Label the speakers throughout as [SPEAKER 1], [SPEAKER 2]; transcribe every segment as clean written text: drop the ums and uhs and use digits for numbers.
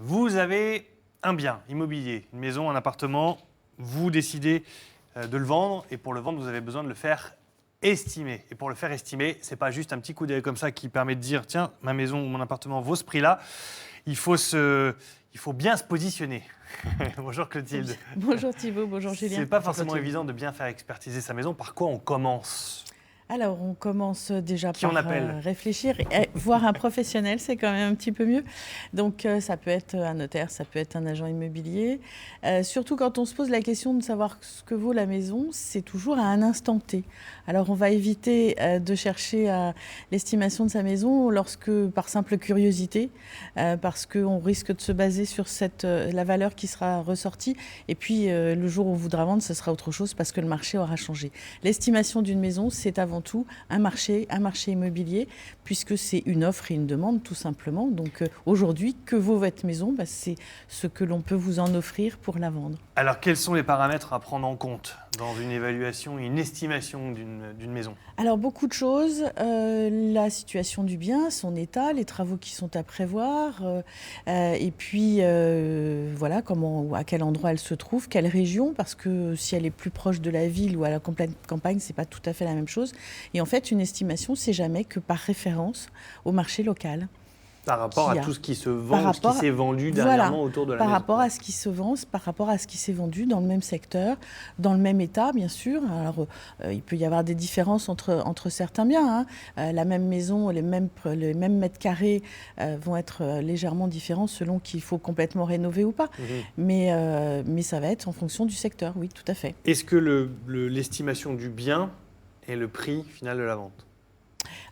[SPEAKER 1] Vous avez un bien immobilier, une maison, un appartement, vous décidez de le vendre et pour le vendre, vous avez besoin de le faire estimer. Et pour le faire estimer, ce n'est pas juste un petit coup d'œil comme ça qui permet de dire tiens, ma maison ou mon appartement vaut ce prix-là. Il faut bien se positionner. Bonjour Clotilde.
[SPEAKER 2] Bonjour Thibaut, bonjour Julien.
[SPEAKER 1] C'est pas forcément évident de bien faire expertiser sa maison. Par quoi on commence ?
[SPEAKER 2] Alors, on commence déjà
[SPEAKER 1] Qui on
[SPEAKER 2] par
[SPEAKER 1] appelle
[SPEAKER 2] réfléchir. Et voir un professionnel, c'est quand même un petit peu mieux. Donc, ça peut être un notaire, ça peut être un agent immobilier. Surtout quand on se pose la question de savoir ce que vaut la maison, c'est toujours à un instant T. Alors, on va éviter de chercher l'estimation de sa maison lorsque, par simple curiosité, parce qu'on risque de se baser sur la valeur qui sera ressortie. Et puis, le jour où on voudra vendre, ce sera autre chose parce que le marché aura changé. L'estimation d'une maison, c'est avant tout un marché immobilier, puisque c'est une offre et une demande tout simplement. Donc aujourd'hui, que vaut votre maison ? C'est ce que l'on peut vous en offrir pour la vendre.
[SPEAKER 1] Alors quels sont les paramètres à prendre en compte dans une évaluation, une estimation d'une maison ?
[SPEAKER 2] Alors beaucoup de choses, la situation du bien, son état, les travaux qui sont à prévoir, et puis voilà à quel endroit elle se trouve, quelle région, parce que si elle est plus proche de la ville ou à la campagne, c'est pas tout à fait la même chose. Et en fait, une estimation, c'est jamais que par référence au marché local.
[SPEAKER 1] Par rapport à tout ce qui se vend, ce qui s'est vendu dernièrement autour de la maison.
[SPEAKER 2] Par rapport à ce qui se vend, par rapport à ce qui s'est vendu dans le même secteur, dans le même état, bien sûr. Alors, il peut y avoir des différences entre certains biens. La même maison, les mêmes mètres carrés vont être légèrement différents selon qu'il faut complètement rénover ou pas. Mais ça va être en fonction du secteur, oui, tout à fait.
[SPEAKER 1] Est-ce que l'estimation du bien est le prix final de la vente ?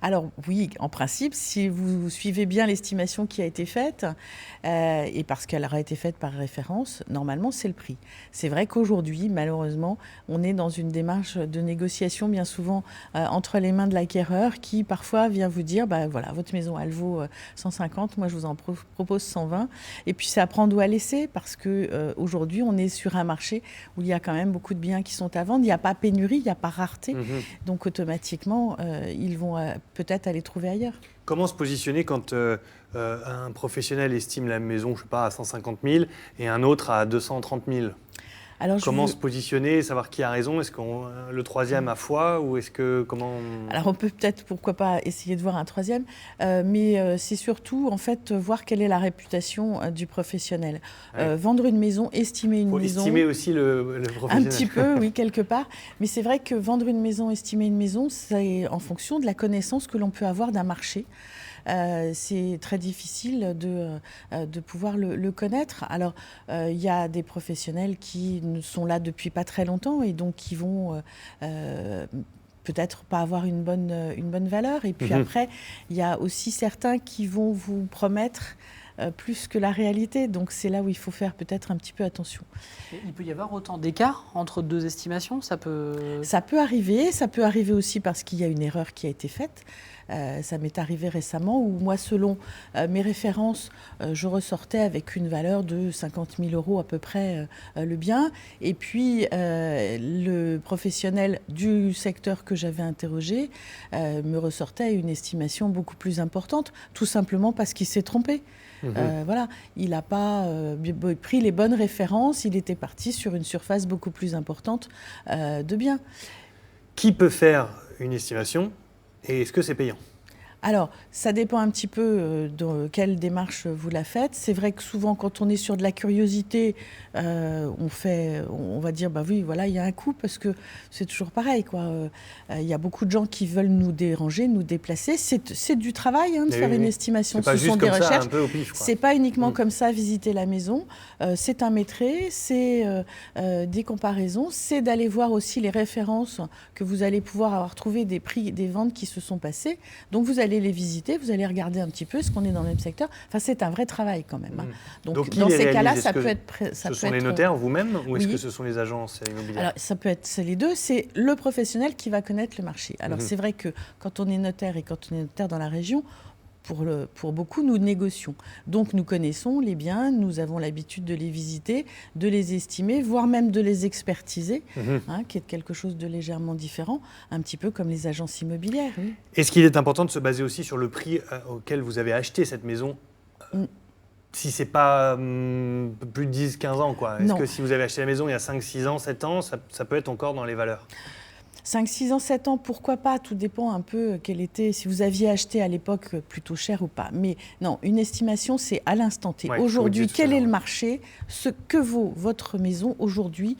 [SPEAKER 2] Alors oui, en principe, si vous suivez bien l'estimation qui a été faite, et parce qu'elle aura été faite par référence, normalement c'est le prix. C'est vrai qu'aujourd'hui, malheureusement, on est dans une démarche de négociation bien souvent entre les mains de l'acquéreur qui parfois vient vous dire, voilà, votre maison elle vaut 150, moi je vous en propose 120. Et puis c'est à prendre ou à laisser parce qu'aujourd'hui on est sur un marché où il y a quand même beaucoup de biens qui sont à vendre. Il n'y a pas pénurie, il n'y a pas rareté. Donc automatiquement, ils vont peut-être aller trouver ailleurs.
[SPEAKER 1] Comment se positionner quand un professionnel estime la maison, je sais pas, à 150 000 et un autre à 230 000 ? Comment se positionner, savoir qui a raison ? Est-ce que le troisième a foi ou est-ce que
[SPEAKER 2] Alors on peut peut-être, pourquoi pas, essayer de voir un troisième, mais c'est surtout en fait voir quelle est la réputation du professionnel. Ouais. Vendre une maison, estimer une maison.
[SPEAKER 1] Estimer aussi le professionnel.
[SPEAKER 2] Un petit peu, oui, quelque part. Mais c'est vrai que vendre une maison, estimer une maison, c'est en fonction de la connaissance que l'on peut avoir d'un marché. C'est très difficile de pouvoir le connaître. Alors, il y a des professionnels qui sont là depuis pas très longtemps et donc qui vont peut-être pas avoir une bonne valeur. Et puis après, il y a aussi certains qui vont vous promettre plus que la réalité. Donc c'est là où il faut faire peut-être un petit peu attention.
[SPEAKER 3] Il peut y avoir autant d'écart entre deux estimations ? Ça peut
[SPEAKER 2] arriver aussi parce qu'il y a une erreur qui a été faite. Ça m'est arrivé récemment où moi, selon mes références, je ressortais avec une valeur de 50 000 € à peu près le bien. Et puis, le professionnel du secteur que j'avais interrogé me ressortait une estimation beaucoup plus importante, tout simplement parce qu'il s'est trompé. Voilà, il n'a pas pris les bonnes références, il était parti sur une surface beaucoup plus importante de biens.
[SPEAKER 1] Qui peut faire une estimation ? Et est-ce que c'est payant ?
[SPEAKER 2] Alors, ça dépend un petit peu de quelle démarche vous la faites. C'est vrai que souvent, quand on est sur de la curiosité, on va dire, oui, voilà, il y a un coût, parce que c'est toujours pareil, quoi. Il y a beaucoup de gens qui veulent nous déranger, nous déplacer. C'est du travail de faire une estimation.
[SPEAKER 1] Ce sont des recherches.
[SPEAKER 2] C'est pas uniquement comme ça visiter la maison. C'est un métrait, c'est des comparaisons, c'est d'aller voir aussi les références que vous allez pouvoir avoir trouvé des prix, des ventes qui se sont passées. Donc vous allez les visiter, vous allez regarder un petit peu, est-ce qu'on est dans le même secteur ? Enfin, c'est un vrai travail quand même.
[SPEAKER 1] Donc
[SPEAKER 2] dans ces cas-là, ça peut être...
[SPEAKER 1] Ce sont les notaires vous-même ou est-ce que ce sont les agences immobilières ?
[SPEAKER 2] Alors, ça peut être les deux. C'est le professionnel qui va connaître le marché. Alors, c'est vrai que quand on est notaire et quand on est notaire dans la région, pour beaucoup, nous négocions. Donc, nous connaissons les biens, nous avons l'habitude de les visiter, de les estimer, voire même de les expertiser, qui est quelque chose de légèrement différent, un petit peu comme les agences immobilières. Oui.
[SPEAKER 1] Est-ce qu'il est important de se baser aussi sur le prix auquel vous avez acheté cette maison si c'est pas plus de 10-15 ans, quoi. Est-ce
[SPEAKER 2] Non.
[SPEAKER 1] que si vous avez acheté la maison il y a 5-6 ans, 7 ans, ça peut être encore dans les valeurs?
[SPEAKER 2] 5, 6 ans, 7 ans, pourquoi pas? Tout dépend un peu si vous aviez acheté à l'époque plutôt cher ou pas. Mais non, une estimation, c'est à l'instant T.
[SPEAKER 1] Ouais,
[SPEAKER 2] Aujourd'hui,
[SPEAKER 1] faut dire tout à
[SPEAKER 2] quel est
[SPEAKER 1] l'heure,
[SPEAKER 2] le
[SPEAKER 1] ouais.
[SPEAKER 2] marché? Ce que vaut votre maison aujourd'hui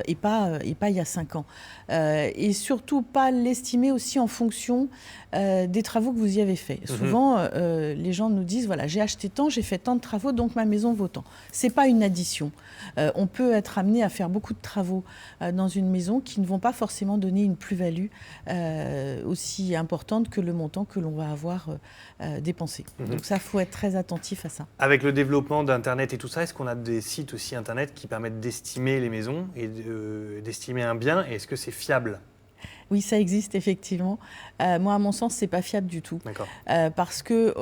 [SPEAKER 2] et pas il y a 5 ans. Et surtout, pas l'estimer aussi en fonction des travaux que vous y avez faits. Souvent, les gens nous disent, voilà, j'ai acheté tant, j'ai fait tant de travaux, donc ma maison vaut tant. Ce n'est pas une addition. On peut être amené à faire beaucoup de travaux dans une maison qui ne vont pas forcément donner une plus-value aussi importante que le montant que l'on va avoir dépensé. Donc ça, il faut être très attentif à ça.
[SPEAKER 1] Avec le développement d'Internet et tout ça, est-ce qu'on a des sites aussi Internet qui permettent d'estimer les maisons et d'estimer un bien? Et est-ce que c'est fiable?
[SPEAKER 2] Oui, ça existe effectivement. Moi, à mon sens, c'est pas fiable du tout.
[SPEAKER 1] D'accord.
[SPEAKER 2] Parce que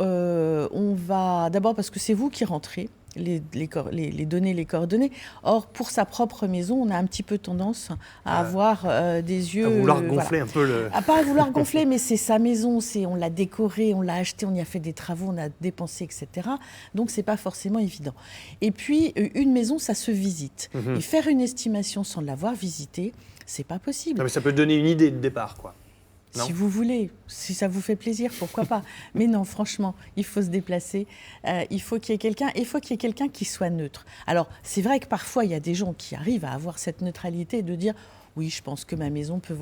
[SPEAKER 2] d'abord parce que c'est vous qui rentrez les données, les coordonnées. Or, pour sa propre maison, on a un petit peu tendance à avoir des yeux...
[SPEAKER 1] À vouloir gonfler un peu le...
[SPEAKER 2] À pas à vouloir gonfler, mais c'est sa maison, on l'a décorée, on l'a achetée, on y a fait des travaux, on a dépensé, etc. Donc, c'est pas forcément évident. Et puis, une maison, ça se visite. Et faire une estimation sans l'avoir visitée, c'est pas possible.
[SPEAKER 1] Non, mais ça peut donner une idée de départ, quoi. Non.
[SPEAKER 2] Si vous voulez, si ça vous fait plaisir, pourquoi pas. Mais non, franchement, il faut se déplacer. Il faut qu'il y ait quelqu'un qui soit neutre. Alors, c'est vrai que parfois, il y a des gens qui arrivent à avoir cette neutralité et de dire « Oui, je pense que ma maison peut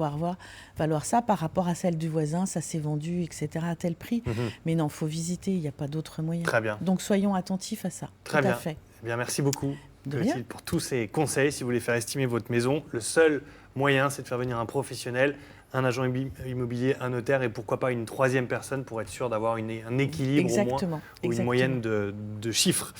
[SPEAKER 2] valoir ça par rapport à celle du voisin, ça s'est vendu, etc. à tel prix. Mais non, il faut visiter, il n'y a pas d'autre moyen.
[SPEAKER 1] Très bien.
[SPEAKER 2] Donc, soyons attentifs à ça.
[SPEAKER 1] Très
[SPEAKER 2] Tout
[SPEAKER 1] bien.
[SPEAKER 2] à fait.
[SPEAKER 1] Eh bien, merci beaucoup,
[SPEAKER 2] De
[SPEAKER 1] Clotilde,
[SPEAKER 2] rien.
[SPEAKER 1] pour tous ces conseils. Si vous voulez faire estimer votre maison, le seul moyen, c'est de faire venir un professionnel, un agent immobilier, un notaire et pourquoi pas une troisième personne pour être sûr d'avoir un équilibre au moins,
[SPEAKER 2] Exactement.
[SPEAKER 1] ou une moyenne de chiffres.